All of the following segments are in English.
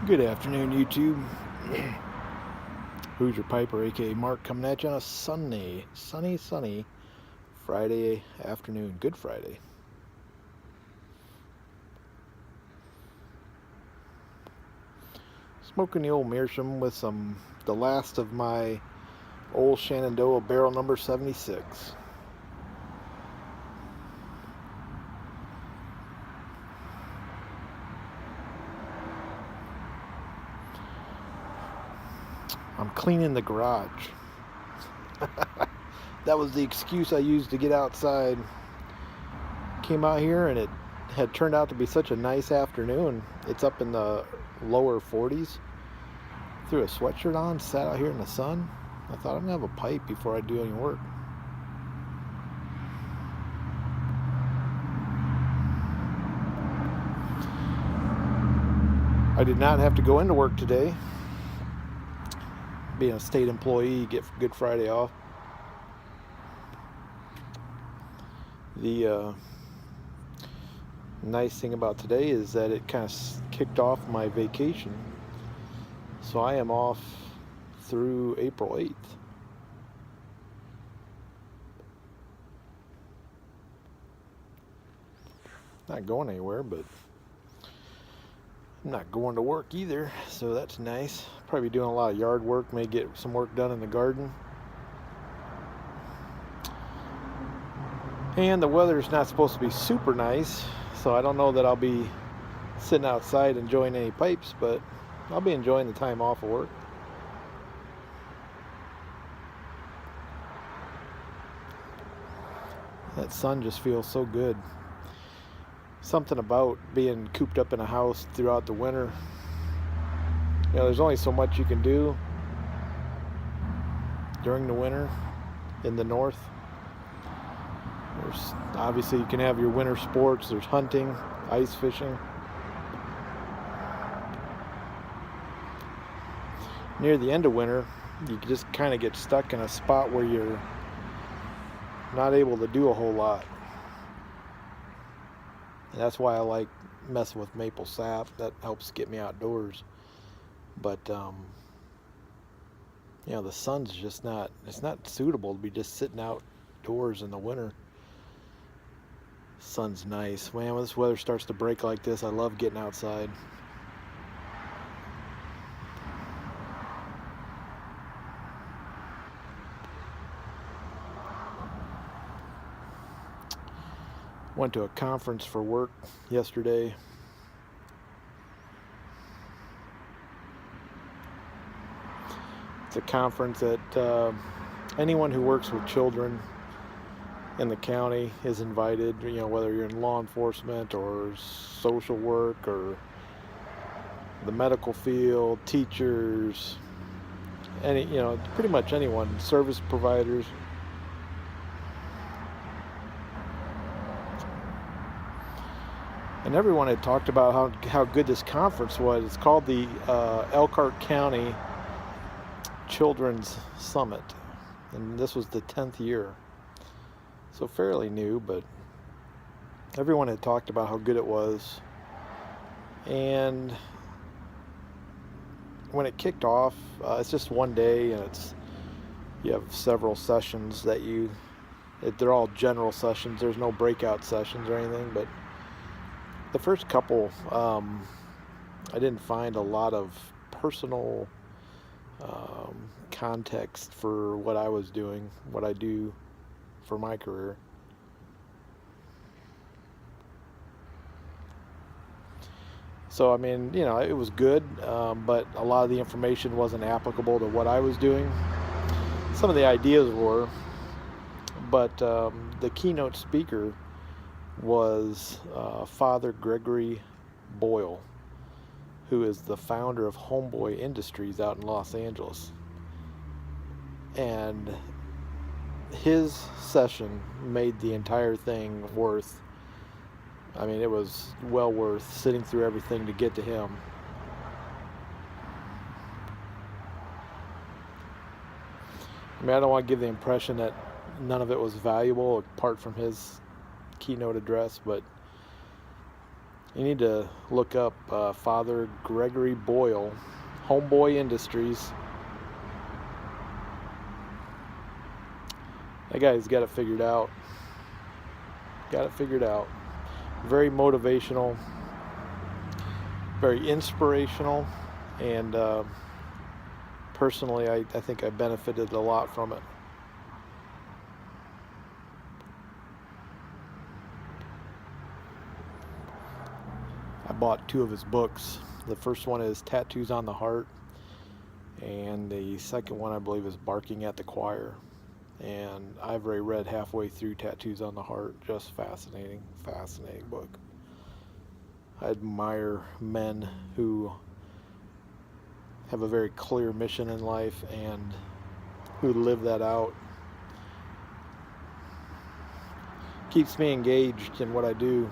Good afternoon, YouTube. Hoosier Piper, aka Mark, coming at you on a sunny Friday afternoon. Good Friday. Smoking the old meerschaum with the last of my old Shenandoah barrel number 76. I'm cleaning the garage. That was the excuse I used to get outside. Came out here and it had turned out to be such a nice afternoon. It's up in the lower 40s. Threw a sweatshirt on, sat out here in the sun. I thought I'm gonna have a pipe before I do any work. I did not have to go into work today. Being a state employee, get Good Friday off. The nice thing about today is that it kind of kicked off my vacation. So I am off through April 8th. Not going anywhere, but I'm not going to work either, so that's nice. Probably doing a lot of yard work, may get some work done in the garden. And the weather's not supposed to be super nice, so I don't know that I'll be sitting outside enjoying any pipes, but I'll be enjoying the time off of work. That sun just feels so good. Something about being cooped up in a house throughout the winter. You know, there's only so much you can do during the winter in the north. There's obviously you can have your winter sports. There's hunting, ice fishing. Near the end of winter, you just kind of get stuck in a spot where you're not able to do a whole lot. And that's why I like messing with maple sap. That helps get me outdoors. But you know, the sun's just not, it's not suitable to be just sitting outdoors in the winter. Sun's nice. Man, when this weather starts to break like this, I love getting outside. Went to a conference for work yesterday. It's a conference that anyone who works with children in the county is invited. You know, whether you're in law enforcement or social work or the medical field, teachers, pretty much anyone, service providers. And everyone had talked about how good this conference was. It's called the Elkhart County Children's Summit, and this was the 10th year, so fairly new, but everyone had talked about how good it was. And when it kicked off, it's just one day, and you have several sessions they're all general sessions. There's no breakout sessions or anything, but the first couple, I didn't find a lot of personal context for what I was doing, what I do for my career. So, I mean, you know, it was good, but a lot of the information wasn't applicable to what I was doing. Some of the ideas were, but the keynote speaker was Father Gregory Boyle, who is the founder of Homeboy Industries out in Los Angeles. And his session made the entire thing worth, I mean, it was well worth sitting through everything to get to him. I mean, I don't want to give the impression that none of it was valuable apart from his keynote address, but You need to look up Father Gregory Boyle, Homeboy Industries. That guy's got it figured out. Got it figured out. Very motivational, very inspirational, and personally, I think I benefited a lot from it. I bought 2 of his books. The first one is Tattoos on the Heart, and the second one, I believe, is Barking at the Choir. And I've already read halfway through Tattoos on the Heart. Just fascinating, fascinating book. I admire men who have a very clear mission in life and who live that out. Keeps me engaged in what I do.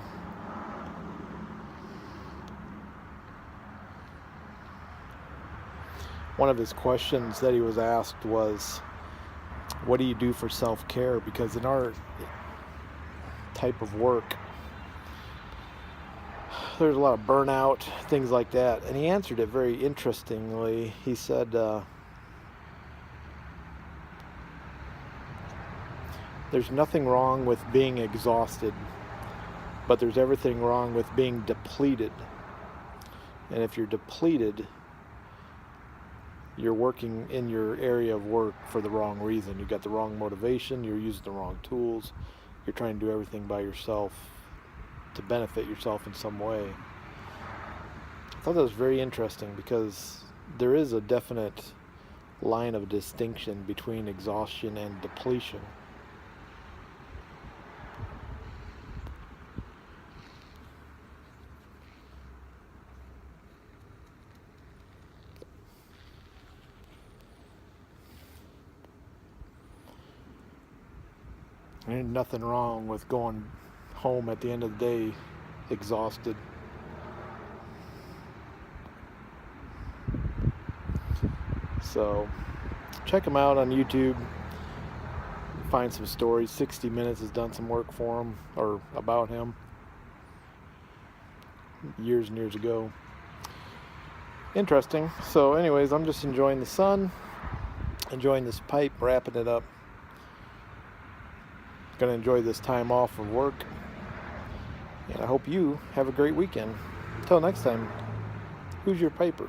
One of his questions that he was asked was, what do you do for self-care? Because in our type of work, there's a lot of burnout, things like that. And he answered it very interestingly. He said, there's nothing wrong with being exhausted, but there's everything wrong with being depleted. And if you're depleted, you're working in your area of work for the wrong reason. You've got the wrong motivation, you're using the wrong tools, you're trying to do everything by yourself to benefit yourself in some way. I thought that was very interesting because there is a definite line of distinction between exhaustion and depletion. There's nothing wrong with going home at the end of the day exhausted. So check him out on YouTube. Find some stories. 60 Minutes has done some work for him, or about him, years and years ago. Interesting. So anyways, I'm just enjoying the sun, enjoying this pipe, wrapping it up. Going to enjoy this time off of work, and I hope you have a great weekend. Until next time, who's your piper?